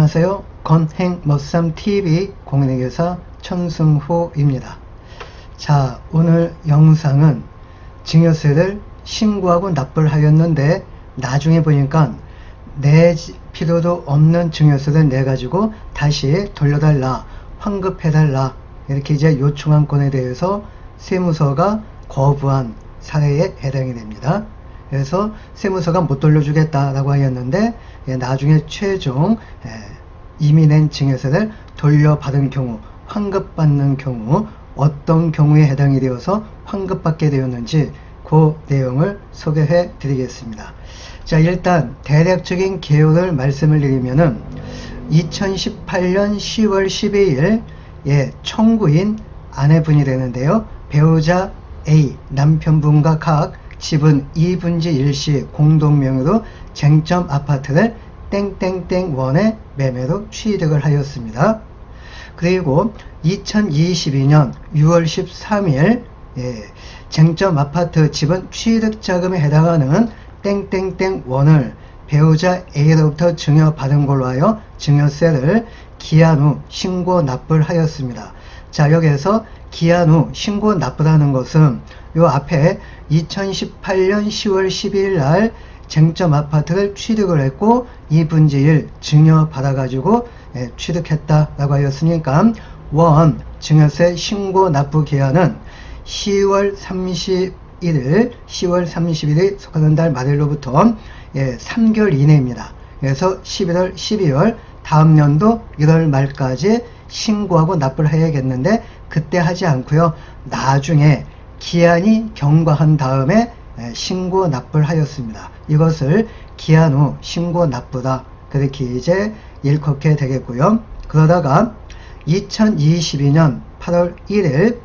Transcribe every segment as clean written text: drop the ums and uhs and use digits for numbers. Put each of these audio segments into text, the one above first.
안녕하세요. 건행머쌈TV 공인회계사 천승호입니다. 자, 오늘 영상은 증여세를 신고하고 납부를 하였는데 나중에 보니까 내 필요도 없는 증여세를 내가지고 다시 돌려달라, 환급해달라 이렇게 이제 요청한 건에 대해서 세무서가 거부한 사례에 해당이 됩니다. 그래서 세무서가 못 돌려주겠다라고 하였는데 나중에 최종 이미 낸 증여세를 돌려받은 경우, 환급받는 경우 어떤 경우에 해당이 되어서 환급받게 되었는지 그 내용을 소개해 드리겠습니다. 자, 일단 대략적인 개요를 말씀을 드리면은 2018년 10월 12일 청구인 아내분이 되는데요. 배우자 A 남편분과 각 지분 2분지 1시 공동명의로 쟁점 아파트를 땡땡땡1에 매매로 취득을 하였습니다. 그리고 2022년 6월 13일 쟁점 아파트 지분 취득자금에 해당하는 땡땡땡1을 배우자 A로부터 증여받은 걸로 하여 증여세를 기한 후 신고 납부를 하였습니다. 자, 여기에서 기한 후 신고 납부라는 것은 요 앞에 2018년 10월 12일 날 쟁점 아파트를 취득을 했고 2분지 1 증여받아 가지고 취득했다라고 하였으니까 원 증여세 신고 납부 기한은 10월 30일이 속하는 달 말일로부터 3개월 이내입니다. 그래서 11월, 12월 다음 연도 1월 말까지 신고하고 납부를 해야겠는데 그때 하지 않고요. 나중에 기한이 경과한 다음에 신고 납부를 하였습니다. 이것을 기한 후 신고 납부다 그렇게 이제 일컫게 되겠고요. 그러다가 2022년 8월 1일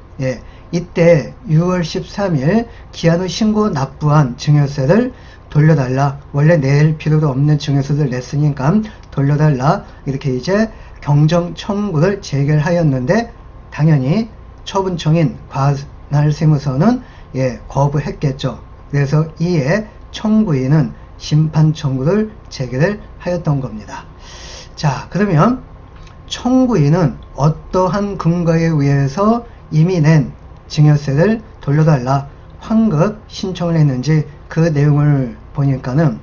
이때 6월 13일 기한 후 신고 납부한 증여세를 돌려달라, 원래 낼 필요도 없는 증여세를 냈으니까 돌려달라 이렇게 이제 경정 청구를 제기하였는데 당연히 처분청인 관할세무서는 거부했겠죠. 그래서 이에 청구인은 심판 청구를 제기를 하였던 겁니다. 자, 그러면 청구인은 어떠한 근거에 의해서 이미 낸 증여세를 돌려달라, 환급 신청을 했는지 그 내용을 보니까는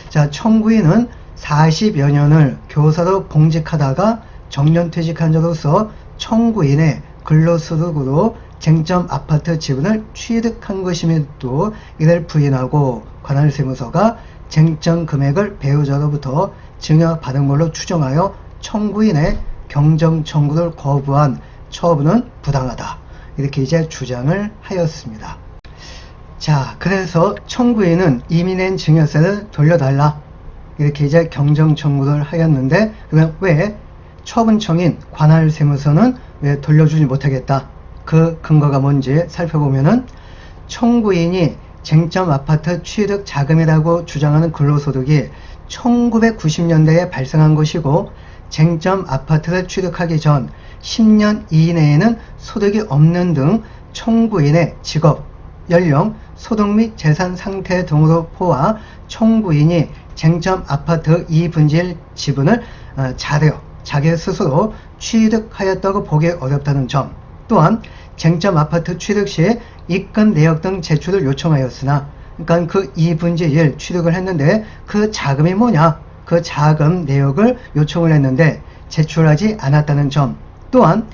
자, 청구인은 40여 년을 교사로 봉직하다가 정년퇴직한 자로서 청구인의 근로소득으로 쟁점 아파트 지분을 취득한 것임에도 이를 부인하고 관할세무서가 쟁점 금액을 배우자로부터 증여받은 걸로 추정하여 청구인의 경정 청구를 거부한 처분은 부당하다 이렇게 이제 주장을 하였습니다. 자, 그래서 청구인은 이미 낸 증여세를 돌려달라 이렇게 이제 경정 청구를 하였는데 그러면 왜 처분청인 관할세무서는 왜 돌려주지 못하겠다? 그 근거가 뭔지 살펴보면은 청구인이 쟁점 아파트 취득 자금이라고 주장하는 근로소득이 1990년대에 발생한 것이고 쟁점 아파트를 취득하기 전 10년 이내에는 소득이 없는 등 청구인의 직업, 연령, 소득 및 재산 상태 등으로 포함 청구인이 쟁점 아파트 2분지 1 지분을 자기 스스로 취득하였다고 보기 어렵다는 점, 또한 쟁점 아파트 취득 시 입금 내역 등 제출을 요청하였으나 그러니까 그 2분지 1 취득을 했는데 그 자금이 뭐냐, 그 자금 내역을 요청을 했는데 제출하지 않았다는 점, 또한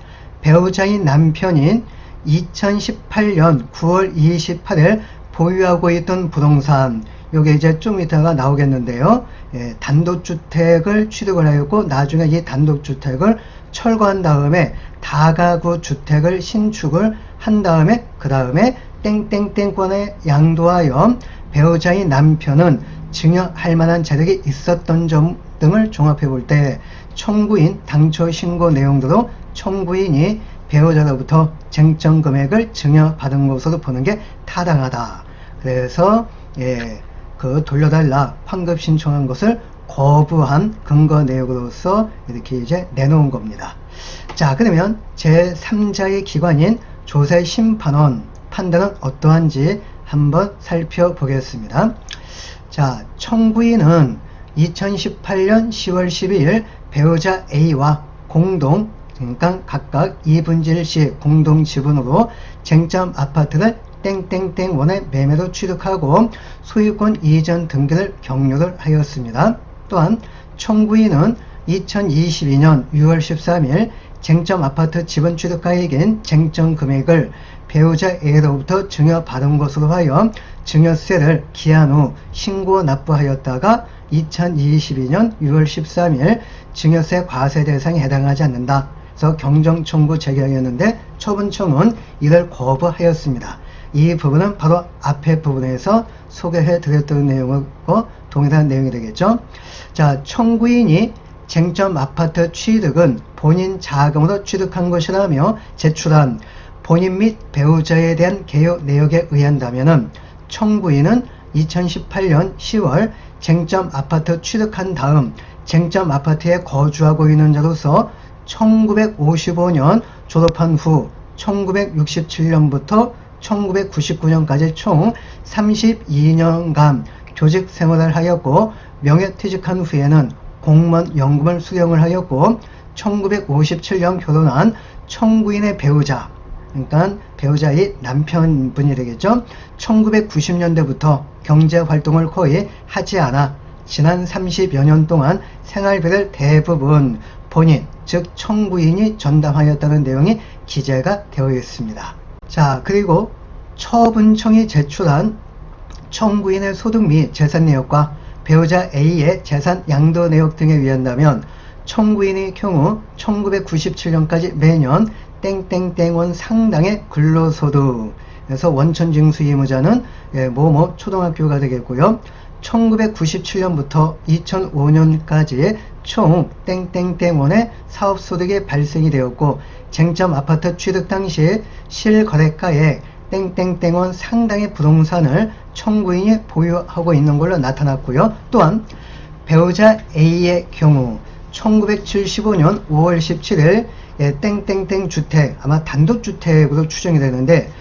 배우자인 남편인 2018년 9월 28일 보유하고 있던 부동산, 요게 이제 좀 이따가 나오겠는데요. 단독주택을 취득을 하였고 나중에 이 단독주택을 철거한 다음에 다가구 주택을 신축을 한 다음에 그 다음에 땡땡땡권에 양도하여 배우자인 남편은 증여할 만한 자력이 있었던 점 등을 종합해 볼 때 청구인 당초 신고 내용대로 청구인이 배우자로부터 쟁점 금액을 증여받은 것으로 보는 게 타당하다. 그래서 그 돌려달라 환급 신청한 것을 거부한 근거 내역으로서 이렇게 이제 내놓은 겁니다. 자, 그러면 제3자의 기관인 조세심판원 판단은 어떠한지 한번 살펴보겠습니다. 자, 청구인은 2018년 10월 12일 배우자 A와 공동, 그러니까 각각 2분의 1씩 공동 지분으로 쟁점 아파트를 땡땡땡 원의 매매로 취득하고 소유권 이전 등기를 격려를 하였습니다. 또한 청구인은 2022년 6월 13일 쟁점 아파트 지분 취득가액인 쟁점 금액을 배우자 A로부터 증여받은 것으로 하여 증여세를 기한 후 신고 납부하였다가 2022년 6월 13일 증여세 과세 대상에 해당하지 않는다. 그래서 경정 청구 제기하였는데 처분청은 이를 거부하였습니다. 이 부분은 바로 앞에 부분에서 소개해 드렸던 내용과 동일한 내용이 되겠죠. 자, 청구인이 쟁점 아파트 취득은 본인 자금으로 취득한 것이라며 제출한 본인 및 배우자에 대한 개요 내역에 의한다면 청구인은 2018년 10월 쟁점 아파트 취득한 다음 쟁점 아파트에 거주하고 있는 자로서 1955년 졸업한 후 1967년부터 1999년까지 총 32년간 교직 생활을 하였고 명예퇴직한 후에는 공무원 연금을 수령을 하였고 1957년 결혼한 청구인의 배우자, 그러니까 배우자의 남편분이 되겠죠. 1990년대부터 경제활동을 거의 하지 않아 지난 30여 년 동안 생활비를 대부분 본인, 즉 청구인이 전담하였다는 내용이 기재가 되어 있습니다. 자, 그리고 처분청이 제출한 청구인의 소득 및 재산 내역과 배우자 A의 재산 양도 내역 등에 의한다면 청구인의 경우 1997년까지 매년 땡땡땡원 상당의 근로소득, 그래서 원천징수 의무자는 뭐뭐 초등학교가 되겠고요. 1997년부터 2005년까지 총 땡땡땡원의 사업소득이 발생이 되었고 쟁점 아파트 취득 당시 실거래가액 땡땡땡원 상당의 부동산을 청구인이 보유하고 있는 걸로 나타났고요. 또한 배우자 A의 경우 1975년 5월 17일 땡땡땡 주택, 아마 단독주택으로 추정이 되는데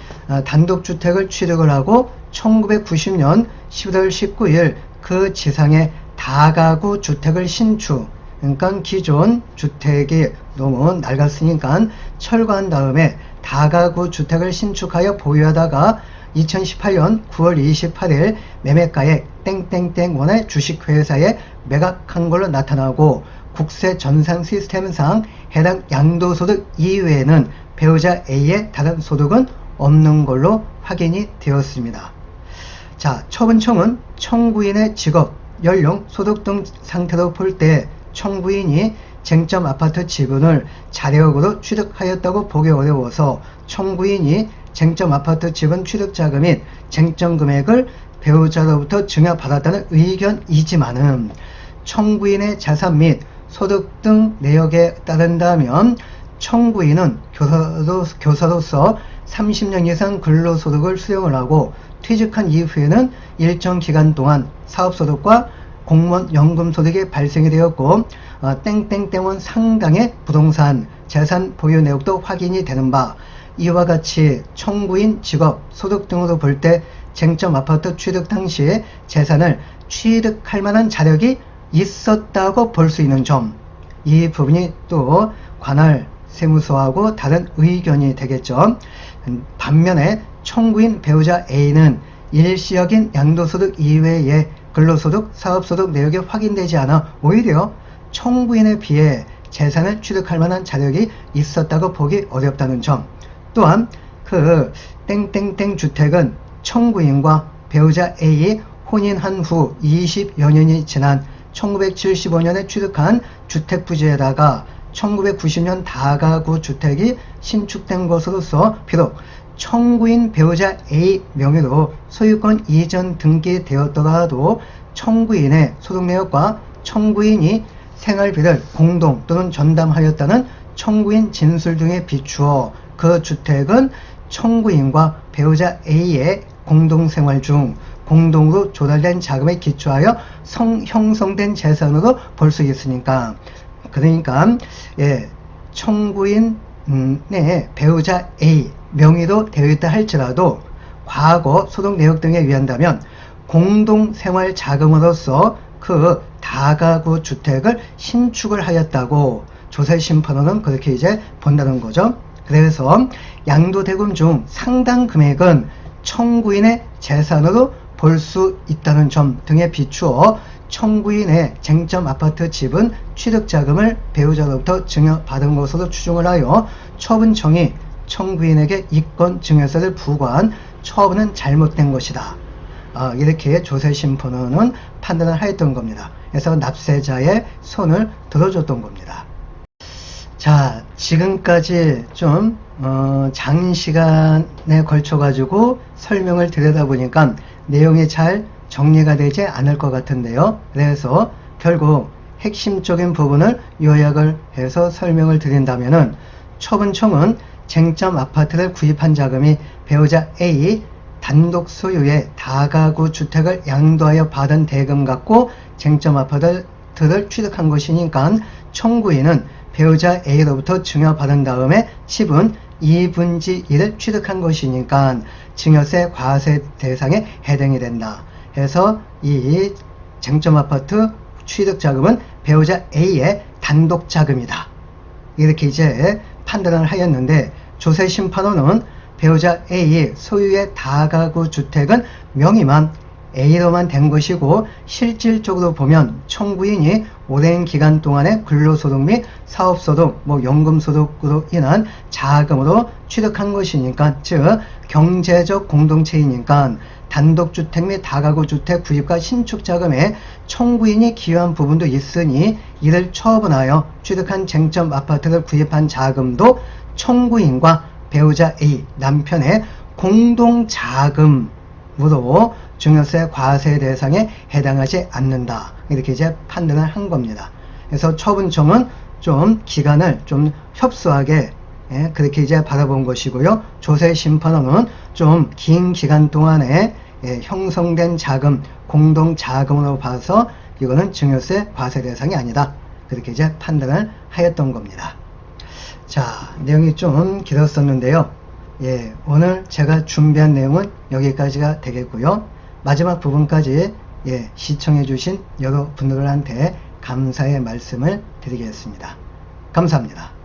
단독주택을 취득을 하고 1990년 11월 19일 그 지상에 다가구 주택을 신축, 그러니까 기존 주택이 너무 낡았으니까 철거한 다음에 다가구 주택을 신축하여 보유하다가 2018년 9월 28일 매매가액 땡땡땡원의 주식회사에 매각한 걸로 나타나고 국세 전산 시스템상 해당 양도소득 이외에는 배우자 A의 다른 소득은 없는 걸로 확인이 되었습니다. 자, 처분청은 청구인의 직업, 연령, 소득 등 상태로 볼 때 청구인이 쟁점 아파트 지분을 자력으로 취득하였다고 보기 어려워서 청구인이 쟁점 아파트 지분 취득자금 및 쟁점 금액을 배우자로부터 증여받았다는 의견이지만은 청구인의 자산 및 소득 등 내역에 따른다면 청구인은 교사로서 30년 이상 근로소득을 수령을 하고 퇴직한 이후에는 일정 기간 동안 사업소득과 공무원 연금소득이 발생이 되었고 땡땡땡원 상당의 부동산 재산 보유 내역도 확인이 되는 바 이와 같이 청구인 직업, 소득 등으로 볼 때 쟁점 아파트 취득 당시에 재산을 취득할 만한 자력이 있었다고 볼 수 있는 점, 이 부분이 또 관할 세무서하고 다른 의견이 되겠죠. 반면에 청구인 배우자 A는 일시적인 양도소득 이외의 근로소득, 사업소득 내역이 확인되지 않아 오히려 청구인에 비해 재산을 취득할 만한 자력이 있었다고 보기 어렵다는 점, 또한 그 땡땡땡 주택은 청구인과 배우자 A의 혼인한 후 20여 년이 지난 1975년에 취득한 주택부지에다가 1990년 다가구 주택이 신축된 것으로서 비록 청구인 배우자 A 명의로 소유권 이전 등기되었더라도 청구인의 소득 내역과 청구인이 생활비를 공동 또는 전담하였다는 청구인 진술 등에 비추어 그 주택은 청구인과 배우자 A의 공동생활 중 공동으로 조달된 자금에 기초하여 형성된 재산으로 볼 수 있으니까, 그러니까 청구인의 배우자 A 명의로 되어 있다 할지라도 과거 소득 내역 등에 의한다면 공동생활 자금으로서 그 다가구 주택을 신축을 하였다고 조세심판원은 그렇게 이제 본다는 거죠. 그래서 양도대금 중 상당 금액은 청구인의 재산으로 볼 수 있다는 점 등에 비추어 청구인의 쟁점 아파트 지분 취득자금을 배우자로부터 증여받은 것으로 추정을 하여 처분청이 청구인에게 이권 증여세를 부과한 처분은 잘못된 것이다. 이렇게 조세심판원은 판단을 하였던 겁니다. 그래서 납세자의 손을 들어줬던 겁니다. 자, 지금까지 좀 장시간에 걸쳐 가지고 설명을 드리다 보니까 내용이 잘 정리가 되지 않을 것 같은데요. 그래서 결국 핵심적인 부분을 요약을 해서 설명을 드린다면은 처분청은 쟁점 아파트를 구입한 자금이 배우자 A 단독 소유의 다가구 주택을 양도하여 받은 대금 갖고 쟁점 아파트를 취득한 것이니까 청구인은 배우자 A로부터 증여받은 다음에 지분 2분지 1을 취득한 것이니까 증여세 과세 대상에 해당이 된다. 해서 이 쟁점 아파트 취득 자금은 배우자 A의 단독 자금이다. 이렇게 이제 판단을 하였는데 조세심판원은 배우자 A 소유의 다가구 주택은 명의만 A로만 된 것이고 실질적으로 보면 청구인이 오랜 기간 동안의 근로소득 및 사업소득, 연금소득으로 인한 자금으로 취득한 것이니까, 즉 경제적 공동체이니까 단독주택 및 다가구주택 구입과 신축자금에 청구인이 기여한 부분도 있으니 이를 처분하여 취득한 쟁점 아파트를 구입한 자금도 청구인과 배우자 A, 남편의 공동자금으로 증여세 과세 대상에 해당하지 않는다. 이렇게 이제 판단을 한 겁니다. 그래서 처분청은 좀 기간을 좀 협소하게 그렇게 이제 바라본 것이고요. 조세심판원은 좀 긴 기간 동안에 형성된 자금, 공동자금으로 봐서 이거는 증여세 과세 대상이 아니다. 그렇게 이제 판단을 하였던 겁니다. 자, 내용이 좀 길었었는데요. 오늘 제가 준비한 내용은 여기까지가 되겠고요. 마지막 부분까지 시청해 주신 여러분들한테 감사의 말씀을 드리겠습니다. 감사합니다.